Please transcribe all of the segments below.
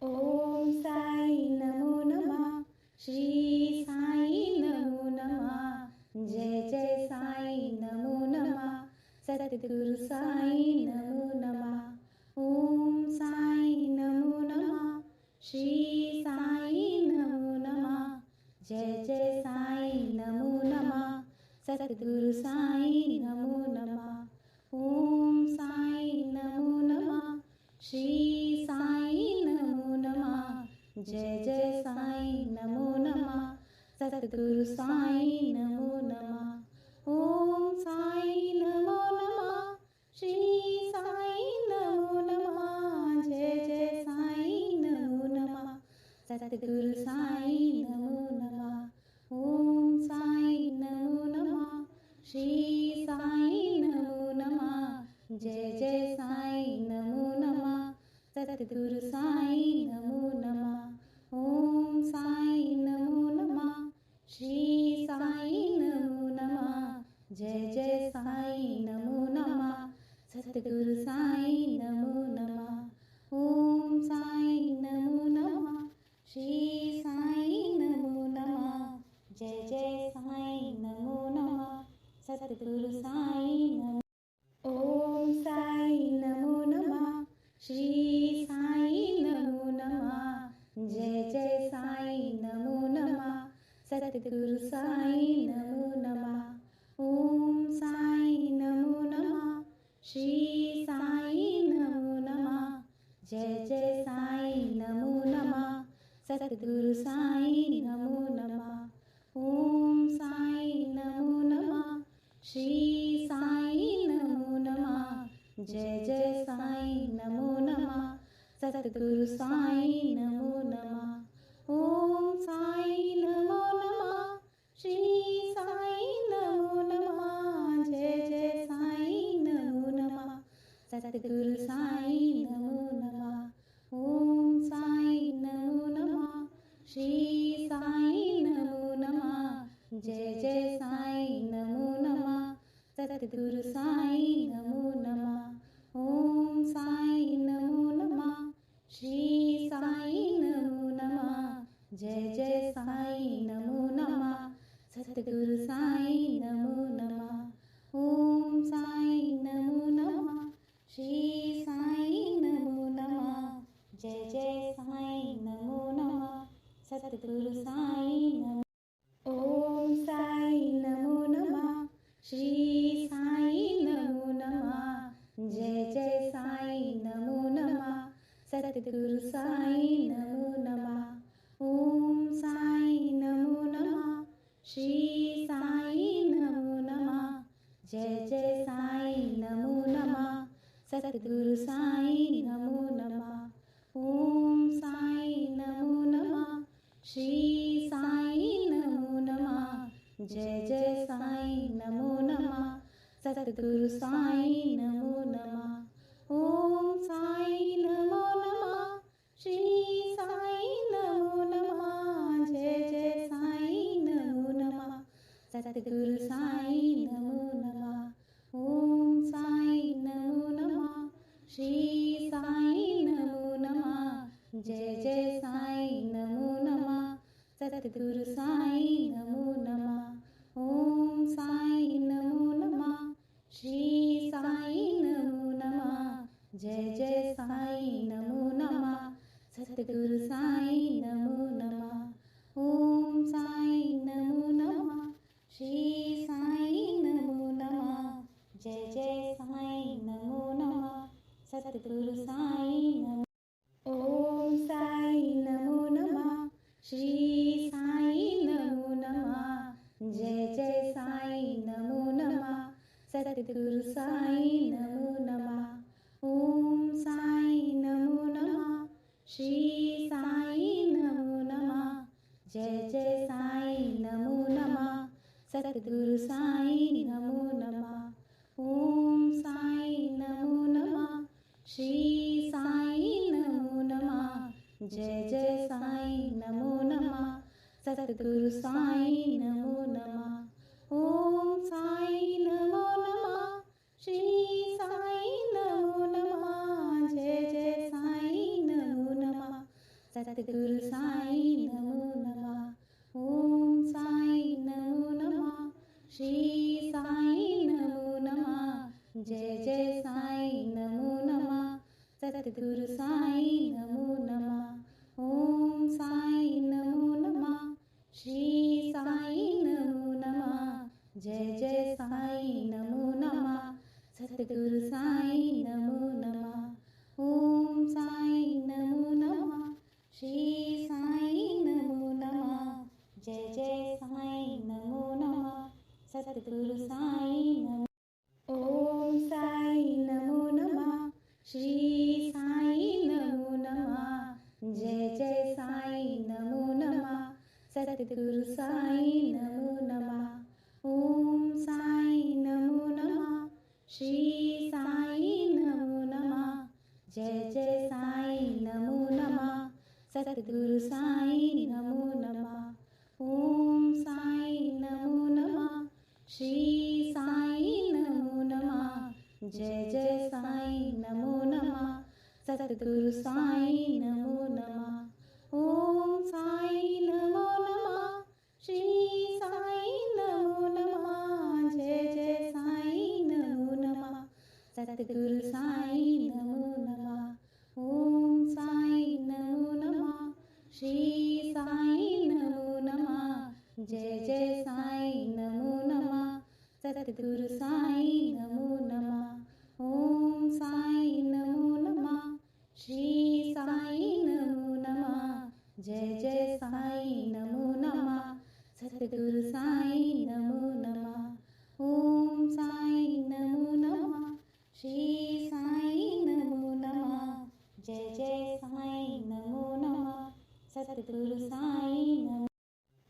ओम साई नमो नमः। श्री साई नमो नमः। जय जय साई नमो नमः। सद्गुरु साई नमो नमः। ओम साई नमो नमः। श्री साई नमो नमः। जय जय साई नमो नमः। सद्गुरु साई नमो नमः। ओम साई नमो नमः। श्री साई नमो नमः। जय जय साई नमो नमः। सद्गुरु साई नमो नमः। ओम साई नमो नमः। श्री साई नमो नमः। जय जय साई नमो नमः। सद्गुरु साई नमो नमः। ओम साई नमो नमः। श्री साई नमो नमः। जय जय साई नमो नमः। सद्गुरु साई नमो नमः। ओम साई नमो नमः। श्री साई नमो नमः। जय जय साई नमो नमः। सद्गुरु साई नमो नमः। ओम साई नमो नमः। श्री साई नमो नमः। जय जय साई नमो नमः। सद्गुरु साई नमो। ओम साई नमो नमः। श्री साई नमो नमः। जय जय साई नमो नमः। सद्गुरु साई नमो नमः। ओम साई नमो नमः। श्री साई नमो नमः। जय जय साई नमो नमः। सद्गुरु साई नमो नमः। ओम साई नमो नमः। श्री साई नमो नमः। जय जय साई नमो नमः। सद्गुरु साई नमो नमः। ओम साई नमो नमः। श्री साई नमो नमः। जय जय साई नमो नमः। सद्गुरु साई नमो नमः। ओम साई नमो नमः। श्री साई नमो नमः। जय जय साई नमो नमः। सद्गुरु साई नमो नमः। ओम साई नमो नमः। श्री साई नमो नमः। जय जय साई नमो नमः। सद्गुरु साई नमो नमः। ओम साई नमो नमः। श्री साई नमो नमः। जय जय साई नमो नमः। सद्गुरु साई नमो। ओम साई नमो नमः। श्री साई नमो नमः। जय जय साई नमो नमः। सद्गुरु साई नमो नमः। ओम साई नमो नमः। श्री साई नमो नमः। जय जय साई नमो नमः। सद्गुरु साई नमो नमः। ओम साई नमो नमः। श्री साई नमो नमः। जय जय साई नमो नमः। सद्गुरु साई नमो नमः। ओम साई नमो नमः। श्री साई नमो नमः। जय जय साई नमो नमः। सद्गुरु साई नमो नमः। ओम साई नमो नमः। श्री साई नमो नमः। जय जय साई नमो नमः। सद्गुरु साई नमो नमः। ओम साई नमो नमः। श्री साई नमो नमः। जय जय साई नमो नमः। सद्गुरु साई नमो नमः। ओम साई नमो नमः। श्री साई नमो नमः। जय जय साई नमो नमः। सद्गुरु साई नमो। ओम साई नमो नमः। श्री साई नमो नमः। जय जय साई नमो नमः। सद्गुरु साई नमो नमः। ओम साई नमो नमः। श्री साई नमो नमः। जय जय साई नमो नमः। सद्गुरु साई नमो नमः। ओम साई नमो नमः। श्री साई नमो नमः। जय जय साई नमो नमः। सद्गुरु साई नमो नमः। ओम साई नमो नमः। श्री साई नमो नमः। जय जय साई नमो नमः। सद्गुरु साईं नमो नमः। ओम साईं नमो नमः। श्री साईं नमो नमः। जय जय साईं नमो नमः। सद्गुरु साईं नमो नमः। ओम साईं नमो नमः। श्री साईं नमो नमः। जय जय साईं नमो नमः। सद्गुरु साईं नमो नमः। ओम साईं नमो नमः। श्री साईं नमो नमः। जय जय साईं नमो नमः। सद्गुरु साईं नमो। ओम साईं नमो नमः। श्री साईं नमो नमः। जय जय साईं नमो नमः। सद्गुरु साईं नमो नमः। ओम साईं नमो नमः। श्री साईं नमो नमः। जय जय साईं नमो नमः। सद्गुरु साईं नमो नमः। ओम साईं नमो नमः। श्री साईं नमो नमः। जय जय साईं नमो नमः। सद्गुरु साईं नमो नमः। ओम साईं नमो नमः। श्री साईं नमो नमः। जय जय साईं नमो नमः। सद्गुरु साईं नमो नमः। ओम साईं नमो नमः। श्री साईं नमो नमः। जय जय साईं नमो नमः। सद्गुरु साईं नमो नमः। ओम साईं नमो नमः। श्री साईं नमो नमः। जय जय साईं नमो नमः। सद्गुरु साईं नमो नमः। ओम साईं नमो नमः। श्री साईं नमो नमः। जय जय साईं नमो नमः। सद्गुरु साईं नमो।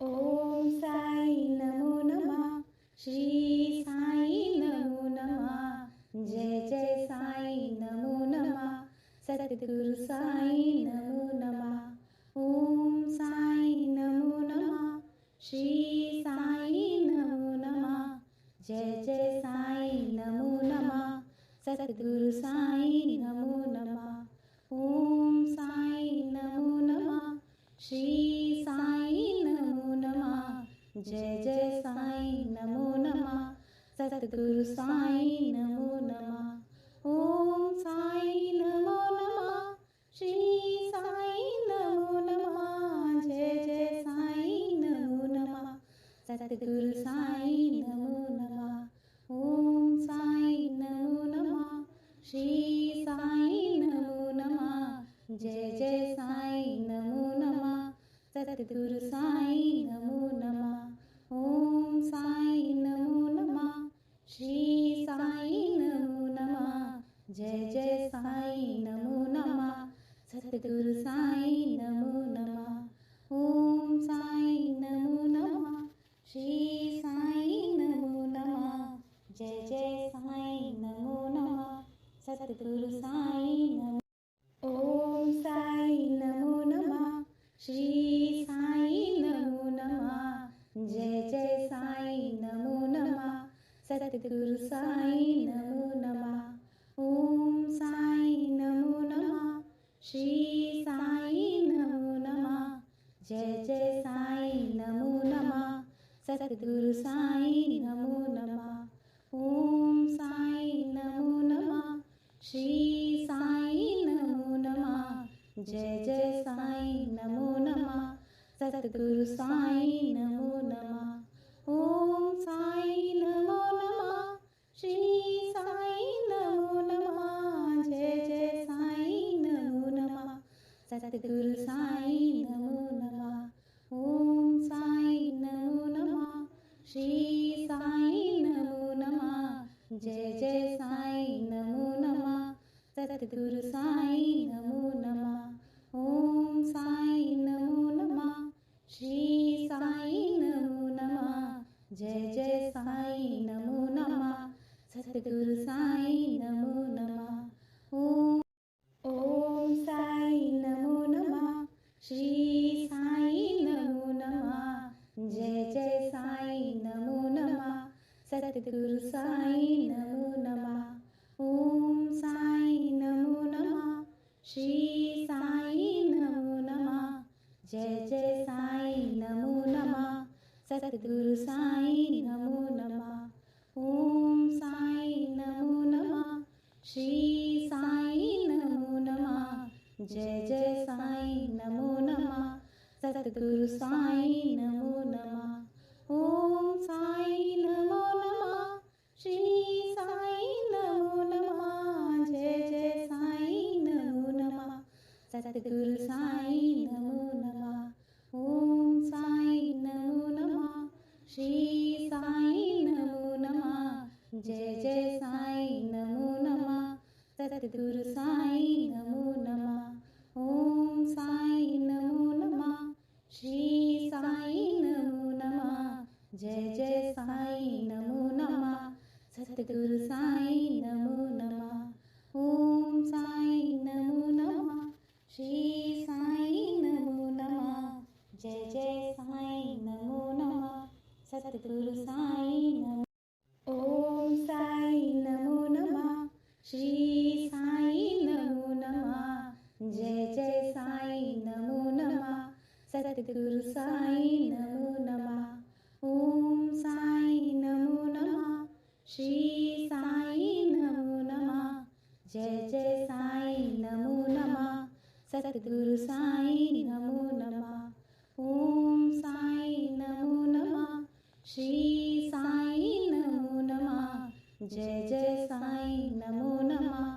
ओम साईं नमो नमः। श्री साईं नमो नमः। जय जय साईं नमो नमः। सद्गुरु साईं नमो नमः। ओम साईं नमो नमः। श्री साईं नमो नमः। जय जय साईं नमो नमः। सद्गुरु साईं नमो नमः। ओम साईं नमो नमः। श्री साईं नमो नमः। जय जय साईं नमो नमः। सद्गुरु साईं नमो नमः। ओम साईं नमो नमः। श्री साईं नमो नमः। जय जय साईं नमो नमः। सद्गुरु साईं नमो नमः। ओम साईं नमो नमः। श्री साईं नमो नमः। जय जय साईं नमो नमः। सद्गुरु साईं नमो नमः। ओम साईं नमो नमः। श्री साईं नमो नमः। जय जय साईं नमो नमः। सद्गुरु साईं नमो नमः। ओम साईं नमो नमः। श्री साईं नमो नमः। जय जय साईं नमो नमः। सद्गुरु साईं नमो। ओम साईं नमो नमः। श्री साईं नमो नमः। जय जय साईं नमो नमः। सद्गुरु साईं नमो नमः। ओम साईं नमो नमः। श्री साईं नमो नमः। जय जय साईं नमो नमः। सद्गुरु साईं नमो नमः। ओम साईं नमो नमः। श्री साईं नमो नमः। जय जय साईं नमो नमः। सद्गुरु साईं नमो नमः। ओम साईं नमो नमः। श्री साईं नमो नमः। जय जय साईं नमो नमः। सद्गुरु साईं नमो नमः। ओम साईं नमो नमः। श्री साईं नमो नमः। जय जय साईं नमो नमः। सद्गुरु साईं नमो नमः। ओम साईं नमो नमः। श्री साईं नमो नमः। जय जय साईं नमो नमः। सद्गुरु साईं नमो नमः। ओम साईं नमो नमः। श्री साईं नमो नमः। जय जय साईं नमो नमः। सद्गुरु साईं नमो नमः। ओम साईं नमो नमः। श्री साईं नमो नमः। जय जय साईं नमो नमः सतगुरु साईं नमो नमः ओम साईं नमो नमः श्री साईं नमो नमः जय जय साईं नमो नमः सतगुरु साईं नमो नमः ओम साईं नमो नमः श्री साईं नमो नमः जय जय साईं नमो नमः सतगुरु साईं नमो नमः ओम साईं नमो नमः श्री साईं नमो नमः जय जय साईं नमो नमः सतगुरु साईं नमो नमः ओम साईं नमो नमः श्री साईं नमो नमः जय जय साईं नमो नमः सतगुरु साईं नमो नमः ओम साईं नमो नमः श्री साईं नमो नमः जय जय साईं नमो नमः सतगुरु साईं नमो ओम साईं नमो नमः श्री साईं नमो नमः जय जय साईं नमो नमः सतगुरु साईं नमो नमः ओम साईं नमो नमः श्री साईं नमो नमः जय जय साईं नमो नमः सतगुरु साईं नमो नमः ओम साईं नमो नमः श्री साईं नमो नमः जय जय साईं नमो नमः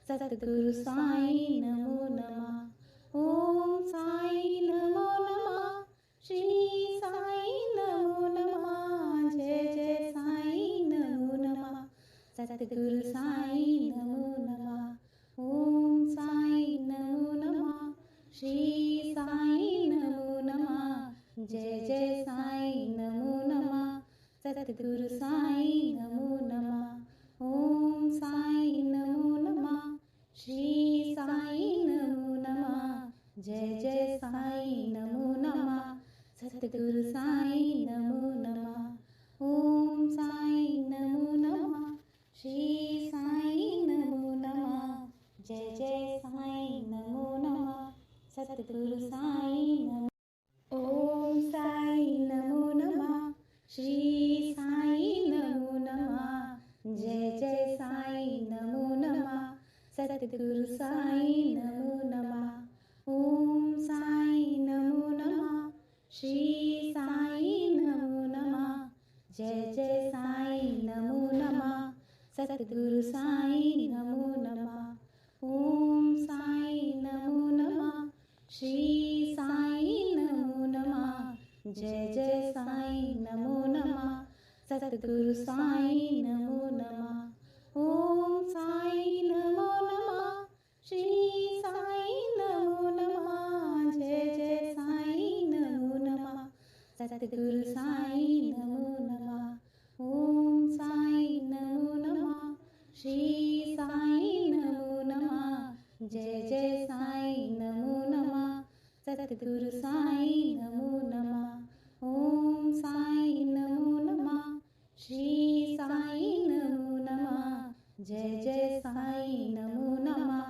सतगुरु साईं नमो नमः ओम साईं नमो नमः श्री साईं नमो नमः जय जय साईं नमो नमः सतगुरु साईं नमो नमः ओम साईं नमो नमः श्री साईं नमो नमः जय जय साईं नमो नमः सतगुरु साईं नमो नमः ओम साईं नमो नमः श्री साईं नमो नमः जय जय साईं नमो नमः सतगुरु साईं नमो नमः ओम साईं नमो नमः श्री साईं नमो नमः जय जय साईं नमो नमः सतगुरु साईं नमो ओम साईं नमो नमः श्री साईं नमो नमः जय जय साईं नमो नमः सतगुरु साईं नमो नमः ओम साईं नमो नमः श्री साईं नमो नमः जय जय साईं नमो नमः सतगुरु साईं नमो नमः ओम साईं नमो नमः श्री साईं नमो नमः जय जय साईं नमो नमः सतगुरु साईं नमो नमः ओम साईं नमो नमः श्री साईं नमो नमः जय जय साईं नमो नमः सतगुरु साईं नमो नमः ओम साईं नमो नमः श्री साईं नमो नमः जय जय साईं नमो नमः सतगुरु साईं नमो नमः ओम साईं नमो नमः श्री साईं नमो नमः जय जय साईं नमो नमः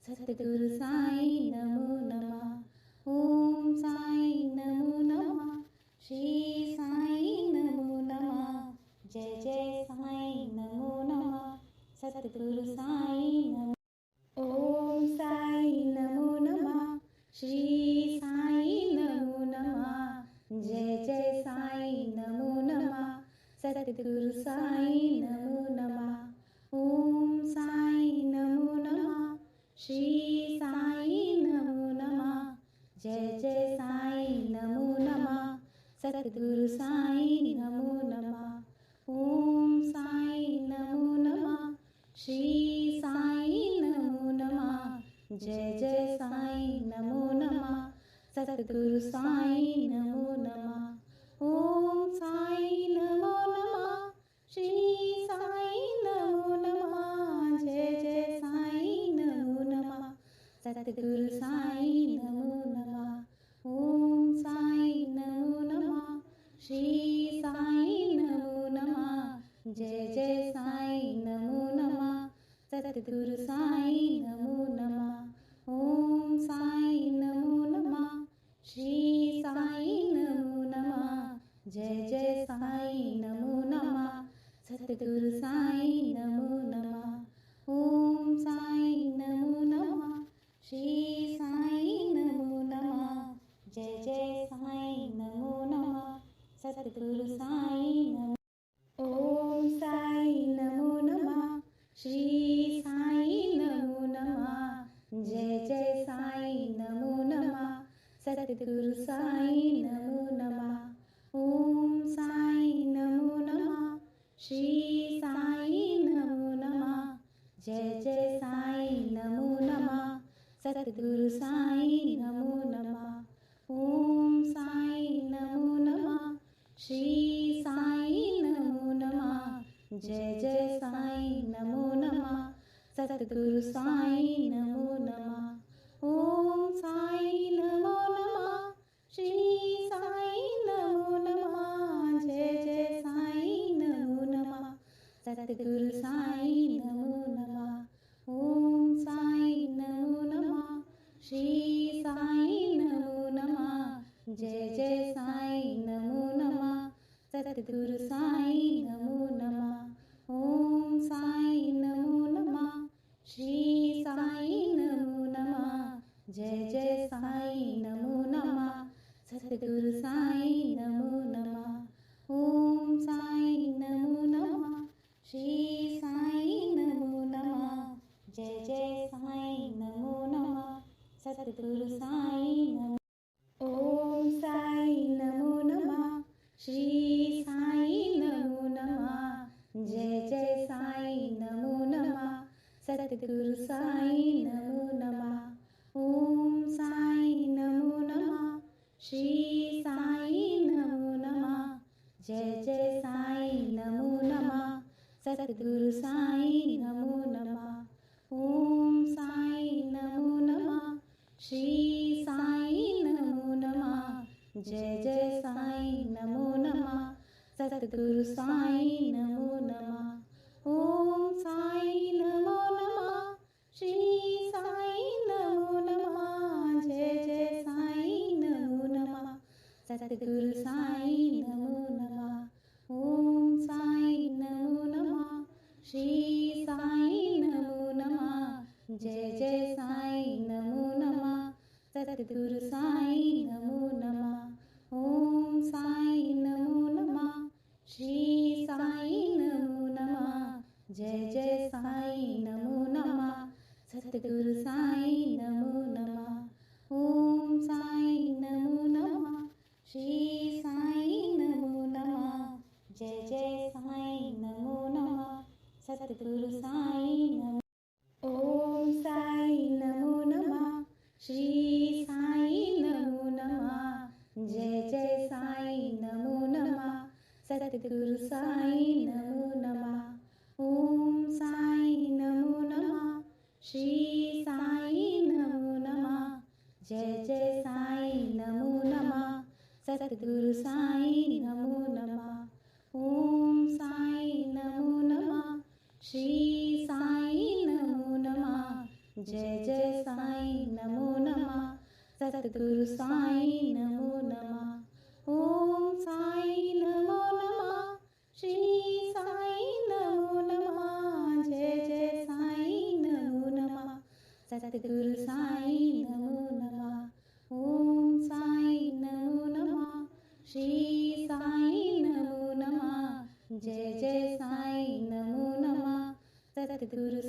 सतगुरु साईं नमो नमः ओम साईं नमो नमः श्री साईं नमो नमः जय जय साईं नमो नमः सतगुरु साईं नमो ओम साईं नमो नमः श्री साईं नमो नमः जय जय साईं नमो नमः सतगुरु साईं नमो नमः ओम साईं नमो नमः श्री साईं नमो नमः जय जय साईं नमो नमः सतगुरु साईं नमो नमः ओम साईं नमो नमः श्री साईं नमो नमः जय जय साईं नमो नमः सतगुरु साईं नमो नमः ओम साईं नमो नमः श्री साईं नमो नमः जय जय साईं नमो नमः सतगुरु साईं नमो नमः ओम साईं नमो नमः श्री साईं नमो नमः जय जय साईं नमो नमः सतगुरु साईं नमो नमः ओम साईं नमो नमः श्री सद्गुरु साई नमो नमः. ओम साई नमो नमः. श्री साई नमो नमः. जय जय साई नमो नमः. सद्गुरु साई नमो नमः. ओम साई नमो नमः. श्री साई नमो नमः. जय जय साई नमो नमः. सद्गुरु साई नमो नमः. ओम साई नमो नमः. श्री साई नमो नमः. जय जय साई नमो नमः. सद्गुरु साई नमो नमः. ओम साई नमो नमः. श्री साई नमो नमः. जय जय साई नमो नमः. सद्गुरु साई नमो नमः. ओम साई नमो नमः. श्री साई नमो नमः. जय जय साई नमो नमः. सद्गुरु साई नमो नमः. ओम साई नमो नमः. श्री साई नमो नमः. जय जय साई नमो नमः. सद्गुरु साई नमो. ओम साई नमो नमः. श्री साई नमो नमः. जय जय साई नमो नमः. सद्गुरु साई नमो नमः. ओम साई नमो नमः. श्री साई नमो नमः. जय जय साई नमो नमः. सद्गुरु साई नमो नमः. ओम साई नमो नमः. श्री साई नमो नमः. जय जय साई नमो नमः. सद्गुरु साई नमो नमः. ओम साई नमो नमः. श्री साई नमो नमः. जय जय साई नमो नमः. सद्गुरु साई नमो नमः. ओम साई नमो नमः. श्री साई नमो नमः. जय जय साई नमो नमः. सद्गुरु साई नमो नमः. ओम साई नमो नमः. श्री साई नमो नमः. जय जय साई नमो नमः. सद्गुरु साई नमो नमः. ओम साई नमो नमः. श्री साई नमो नमः. जय जय साई नमो नमः. सद्गुरु साई नमो. ओम साई नमो नमः. श्री साई नमो नमः. जय जय साई नमो नमः. सद्गुरु साई नमो नमः. ओम साई नमो नमः. श्री साई नमो नमः. जय जय साई नमो नमः. सद्गुरु साई नमो नमः. ओम साई नमो नमः. श्री साई नमो नमः. जय जय साई नमो नमः. सद्गुरु साई नमो नमः. ओम साई नमो नमः. श्री साई नमो नमः. जय जय साई नमो नमः. सद्गुरु साई नमो नमः. ओम साई नमो नमः. श्री साई नमो नमः. जय जय साई नमो नमः. सद्गुरु